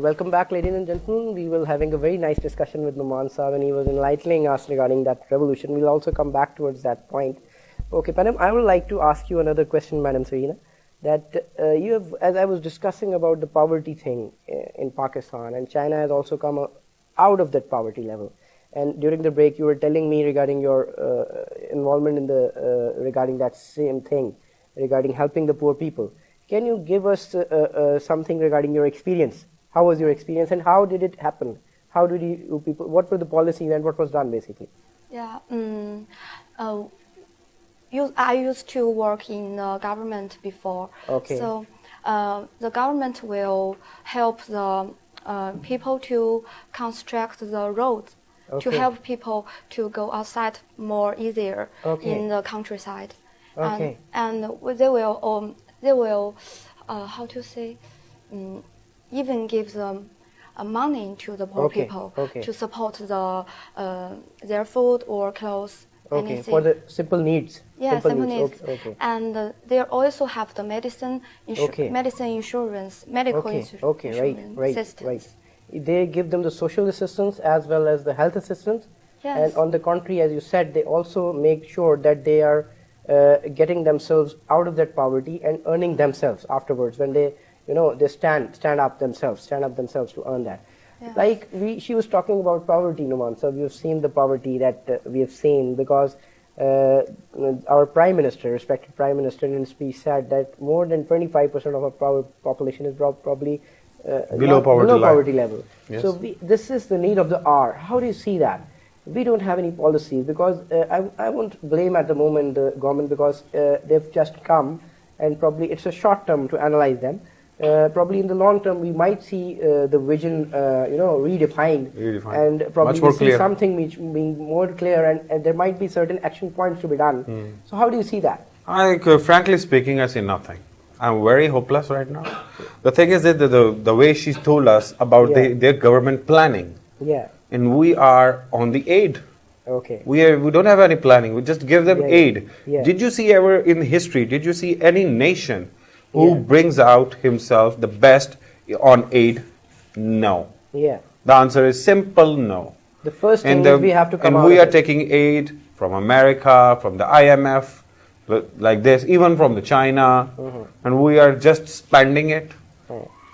Welcome back, ladies and gentlemen. We were having a very nice discussion with Numan Saab, and he was enlightening us regarding that revolution. We'll also come back towards that point. Okay, Madam, I would like to ask you another question, Madam Serena. That you have, as I was discussing about the poverty thing in Pakistan, and China has also come out of that poverty level. And during the break, you were telling me regarding your involvement in the regarding that same thing, regarding helping the poor people. Can you give us something regarding your experience? How was your experience, and how did it happen? How did you people? What were the policies, and what was done basically? Yeah. I used to work in the government before. Okay. So the government will help the people to construct the roads, to help people to go outside more easier in the countryside. Okay. And they will how to say, even give them money to the poor people to support their food or clothes. Okay, anything. for the simple needs. Yeah, simple needs. Okay. And they also have the medicine insurance, medical insurance systems. Right. They give them the social assistance as well as the health assistance. Yes. And on the contrary, as you said, they also make sure that they are getting themselves out of that poverty and earning themselves afterwards when they, they stand up themselves to earn that. Yeah. Like she was talking about poverty, Numan. So we've seen the poverty that we have seen because our Prime Minister, respected Prime Minister, in his speech said that more than 25% of our population is probably below poverty level. Yes. So this is the need of the hour. How do you see that? We don't have any policies because I won't blame at the moment the government because they've just come and probably it's a short term to analyze them. Probably in the long term we might see the vision redefined and probably we see something which being more clear and there might be certain action points to be done. So how do you see that? I think, frankly speaking, I see nothing. I'm very hopeless right now. The thing is that the way she told us about their government planning. Yeah. And we are on the aid. Okay. We don't have any planning. We just give them aid. Yeah. Did you see ever in history? Did you see any nation who brings out himself the best on aid? No. Yeah. The answer is simple no. The first thing is we have to come out. And we are taking aid from America, from the IMF, like this, even from the China, and we are just spending it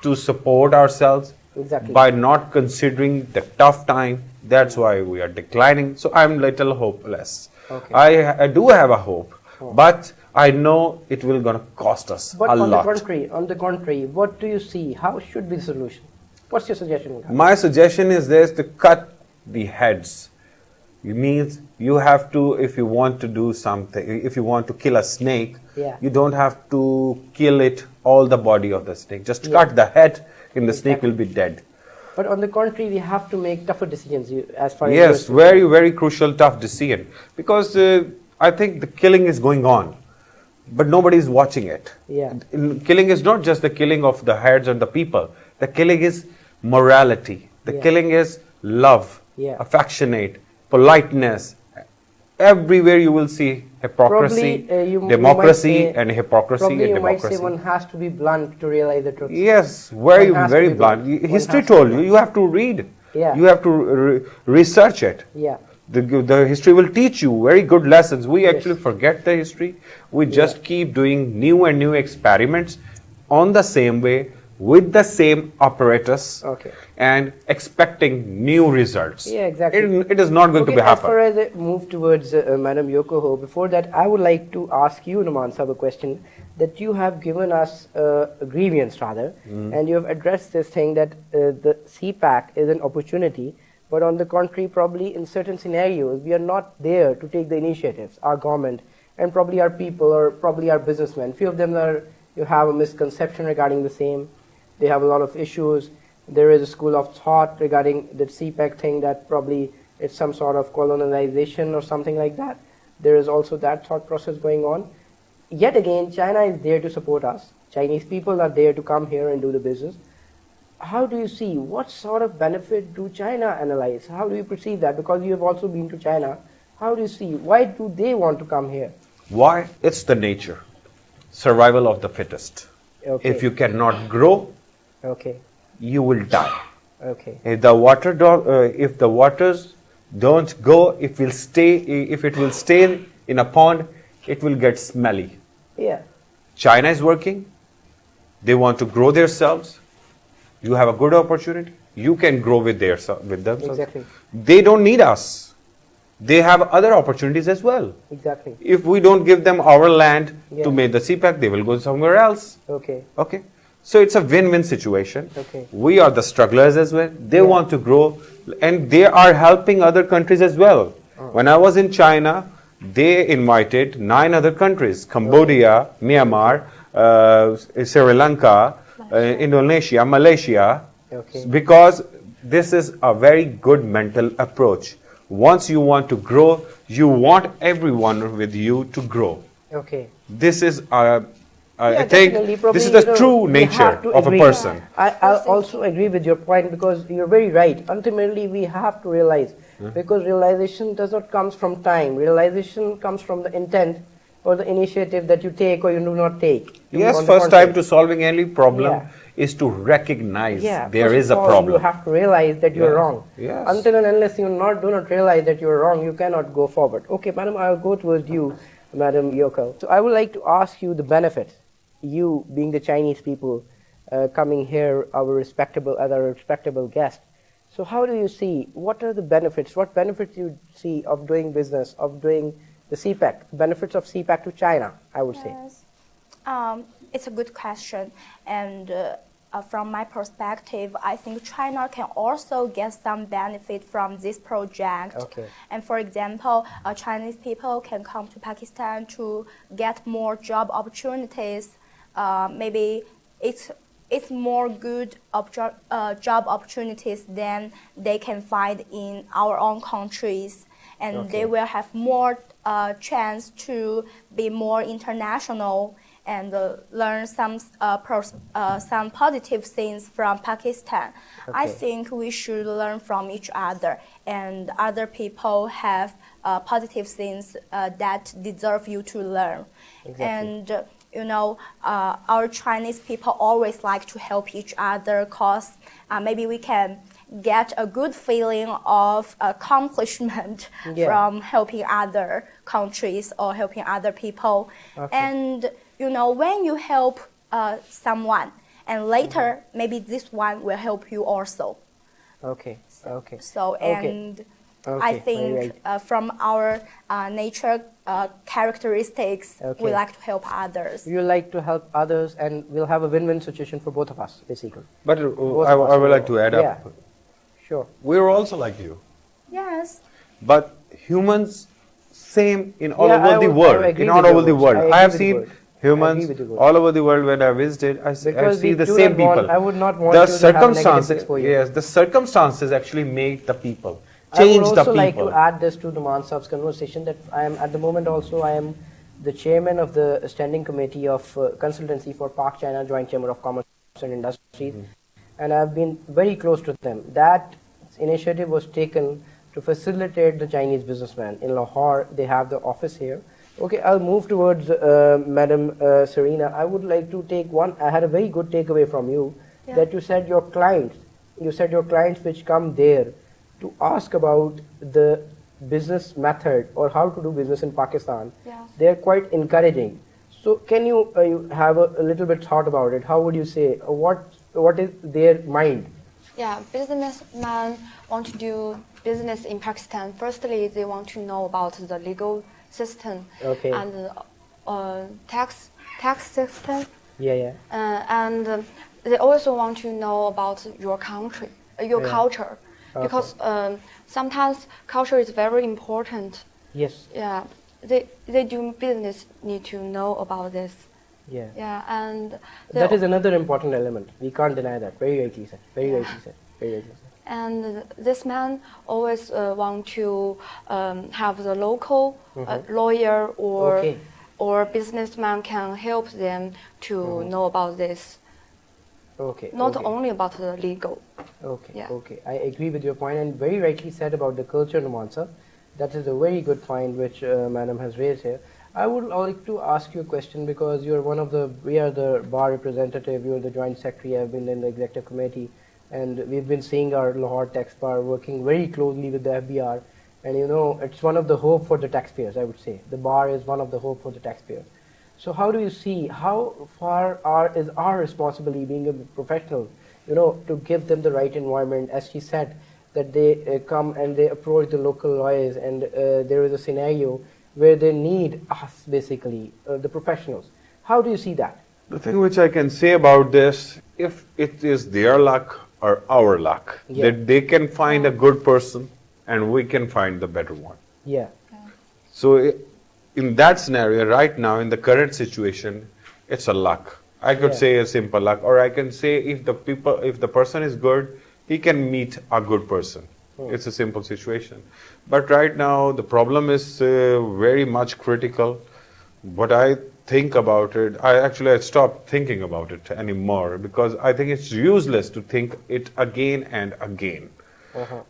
to support ourselves. Exactly. By not considering the tough time. That's why we are declining. So I'm little hopeless. Okay. I do have a hope, but I know it will gonna cost us a lot. On the contrary, what do you see? How should be the solution? What's your suggestion? My suggestion is this: to cut the heads. It means you have to, if you want to do something, if you want to kill a snake, you don't have to kill it all the body of the snake. Just cut the head. And the snake will be dead. But on the contrary, we have to make tougher decisions as far as... Yes, very, very crucial, tough decision. Because I think the killing is going on, but nobody is watching it. Yeah. Killing is not just the killing of the heads and the people. The killing is morality. The killing is love, affectionate, politeness. Everywhere you will see hypocrisy, democracy, and hypocrisy and democracy. You might say one has to be blunt to realize the truth. Yes, very blunt. History told you. You have to read. Yeah. You have to research it. Yeah. The history will teach you very good lessons. We actually forget the history. We just keep doing new and new experiments on the same way, with the same apparatus, and expecting new results. Yeah, exactly. It is not going to be happen. As far as I move towards Madam Yokoho, before that, I would like to ask you, Numan Sahib, a question that you have given us a grievance rather, and you have addressed this thing that the CPAC is an opportunity, but on the contrary, probably in certain scenarios, we are not there to take the initiatives, our government, and probably our people or probably our businessmen. Few of them you have a misconception regarding the same. They have a lot of issues. There is a school of thought regarding the CPAC thing that probably it's some sort of colonization or something like that. There is also that thought process going on. Yet again, China is there to support us. Chinese people are there to come here and do the business. How do you see, what sort of benefit do China analyze? How do you perceive that? Because you have also been to China. How do you see, why do they want to come here? Why? It's the nature. Survival of the fittest. Okay. If you cannot grow, you will die. Okay. If the waters don't go, if it will stay in a pond, it will get smelly. Yeah. China is working. They want to grow themselves. You have a good opportunity. You can grow with themselves. Exactly. They don't need us. They have other opportunities as well. Exactly. If we don't give them our land Yeah. to make the CPAC, they will go somewhere else. Okay. Okay. So it's a win-win situation. Okay. We are the strugglers as well. They Yeah. want to grow, and they are helping other countries as well. When I was in China, they invited 9 other countries: Cambodia, Myanmar, Sri Lanka, Indonesia, Malaysia, Okay. because this is a very good mental approach. Once you want to grow, you want everyone with you to grow. Okay. This is I Yeah, think definitely. Probably, this is the true we nature have to of a agree. person. I also agree with your point, because you're very right. Ultimately, we have to realize, because realization does not come from time. Realization comes from the intent or the initiative that you take or you do not take. Yes, On the first time contrary. to solving any problem Yeah. is to recognize Yeah, there first is of a all, problem. You have to realize that you're Yes, wrong. yes. Until and unless you do not realize that you're wrong, you cannot go forward. Okay, madam, I'll go towards you, Madam Yoko. So I would like to ask you the benefits. You being the Chinese people coming here, our respectable guest. So how do you see, what are the benefits? What benefits you see of doing business, of doing the CPAC, benefits of CPAC to China, I would say? Yes. It's a good question, and from my perspective, I think China can also get some benefit from this project. Okay. And for example, Chinese people can come to Pakistan to get more job opportunities. Maybe it's more good job opportunities than they can find in our own countries, and Okay. they will have more chance to be more international and learn some positive things from Pakistan. I Okay. think we should learn from each other, and other people have positive things that deserve you to learn. Exactly. And our Chinese people always like to help each other, cause maybe we can get a good feeling of accomplishment Yeah. from helping other countries or helping other people. Okay. And when you help someone, and later maybe this one will help you also. Okay, okay. So Okay. and Okay, I very think right. from our nature characteristics, Okay. we like to help others. You like to help others, and we'll have a win-win situation for both of us, basically. But Both I of us would will- like to add yeah. up. Sure. We're also like you. Yes. But humans, same in all Yeah, over the world. agree In all with your over the words. world. agree I have with seen your words. I agree humans with your words. all over the world. When I visited, I Because see we the do same not want- people. I would not want the you to have a negative circumstances, exposure. yes, the circumstances actually make the people. I would Change the also like people. to add this to the Mansab's conversation, that I am at the moment also I am the chairman of the standing committee of consultancy for Pak China Joint Chamber of Commerce and Industries, and I've been very close to them. That initiative was taken to facilitate the Chinese businessmen in Lahore. They have the office here. Okay, I'll move towards Madam Serena. I would like to take one. I had a very good takeaway from you, Yeah. that you said your clients which come there to ask about the business method or how to do business in Pakistan, Yeah. they're quite encouraging. So can you have a little bit thought about it? How would you say, what is their mind? Yeah, businessmen want to do business in Pakistan. Firstly, they want to know about the legal system Okay. and tax system, Yeah. and they also want to know about your country, your Yeah. culture, Okay. because sometimes culture is very important. Yes. Yeah, they do business need to know about this. Yeah. Yeah, and That is another important element. We can't deny that. Very rightly said. Very rightly said. Very rightly said. And this man always want to have the local lawyer Okay. or businessman can help them to know about this. Okay. Not okay. only about the legal. Okay, Yeah. okay. I agree with your point, and very rightly said about the culture nuance. That is a very good point which Madam has raised here. I would like to ask you a question, because we are the bar representative, you are the joint secretary, I have been in the executive committee. and we've been seeing our Lahore tax bar working very closely with the FBR, and you know, it's one of the hope for the taxpayers, I would say. The bar is one of the hope for the taxpayer. So how do you see, how far is our responsibility being a professional, you know, to give them the right environment? As she said, that they come and they approach the local lawyers, and there is a scenario where they need us, basically, the professionals. How do you see that? The thing which I can say about this, if it is their luck or our luck, that they can find a good person and we can find the better one. Yeah. So in that scenario, right now, in the current situation, it's a luck. I could say a simple luck, or I can say if the person is good, he can meet a good person. It's a simple situation. But right now, the problem is very much critical. What I think about it, I stopped thinking about it anymore, because I think it's useless to think it again and again.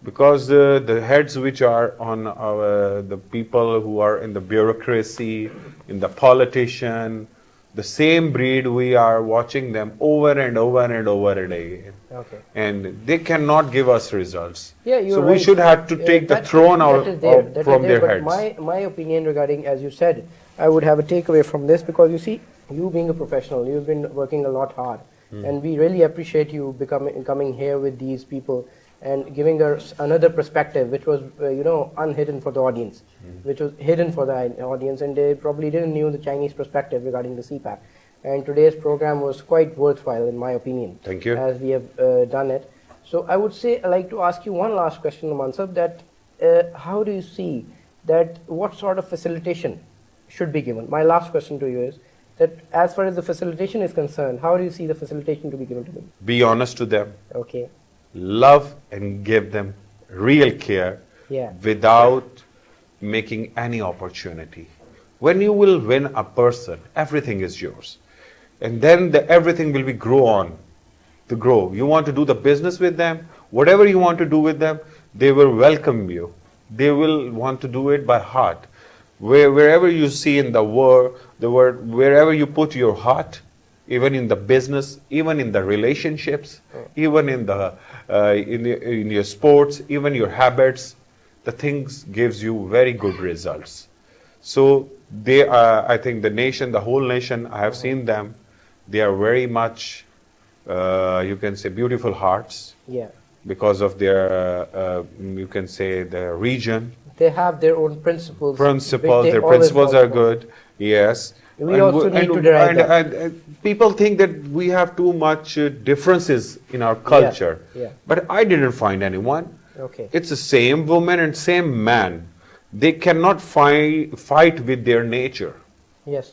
Because the heads which are on the people who are in the bureaucracy, in the politician, the same breed, we are watching them over and over and over again. Okay. And they cannot give us results. Yeah, you're so right. we should have to take the throne out from their heads. My opinion regarding, as you said, I would have a takeaway from this, because you see, you being a professional, you've been working a lot hard, and we really appreciate you coming here with these people and giving us another perspective, which was unhidden for the audience, which was hidden for the audience, and they probably didn't knew the Chinese perspective regarding the CPAC. And today's program was quite worthwhile, in my opinion. Thank you. As we have done it. So I would say, I'd like to ask you one last question, Mansab, that how do you see that, what sort of facilitation should be given? My last question to you is that, as far as the facilitation is concerned, how do you see the facilitation to be given to them? Be honest to them. Okay. Love and give them real care without making any opportunity. When you will win a person, everything is yours. And then everything will be grow. You want to do the business with them, whatever you want to do with them, they will welcome you. They will want to do it by heart. Wherever you see in the world, wherever you put your heart, even in the business, even in the relationships, even in in your sports, even your habits, the things gives you very good results. So I think the whole nation, I have seen them. They are very much, you can say, beautiful hearts. Yeah. Because of their, you can say, the region. They have their own principles. Their principles are good. Yes. We also need to derive that. And people think that we have too much differences in our culture. Yeah. But I didn't find anyone. Okay. It's the same woman and same man. They cannot fight with their nature. Yes.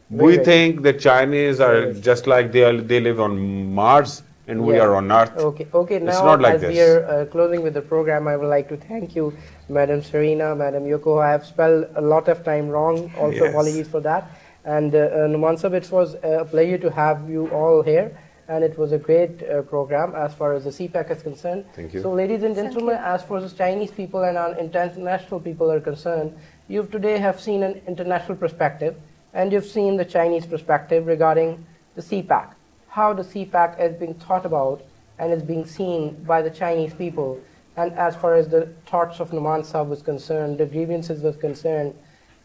We think that Chinese are just like they live on Mars and we are on Earth. Okay. Now, it's not like as this. we are closing with the program, I would like to thank you, Madam Serena, Madam Yoko. I have spelled a lot of time wrong. Also, apologies for that. And Numansab, it was a pleasure to have you all here. And it was a great program as far as the CPAC is concerned. Thank you. So, ladies and gentlemen, as far as the Chinese people and our international people are concerned, you today have seen an international perspective, and you've seen the Chinese perspective regarding the CPAC, how the CPAC is being thought about and is being seen by the Chinese people. And as far as the thoughts of Numansab was concerned, the grievances was concerned,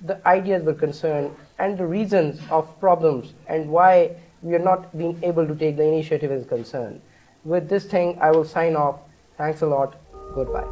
the ideas were concerned, and the reasons of problems and why we are not being able to take the initiative is concerned. With this thing, I will sign off. Thanks a lot. Goodbye.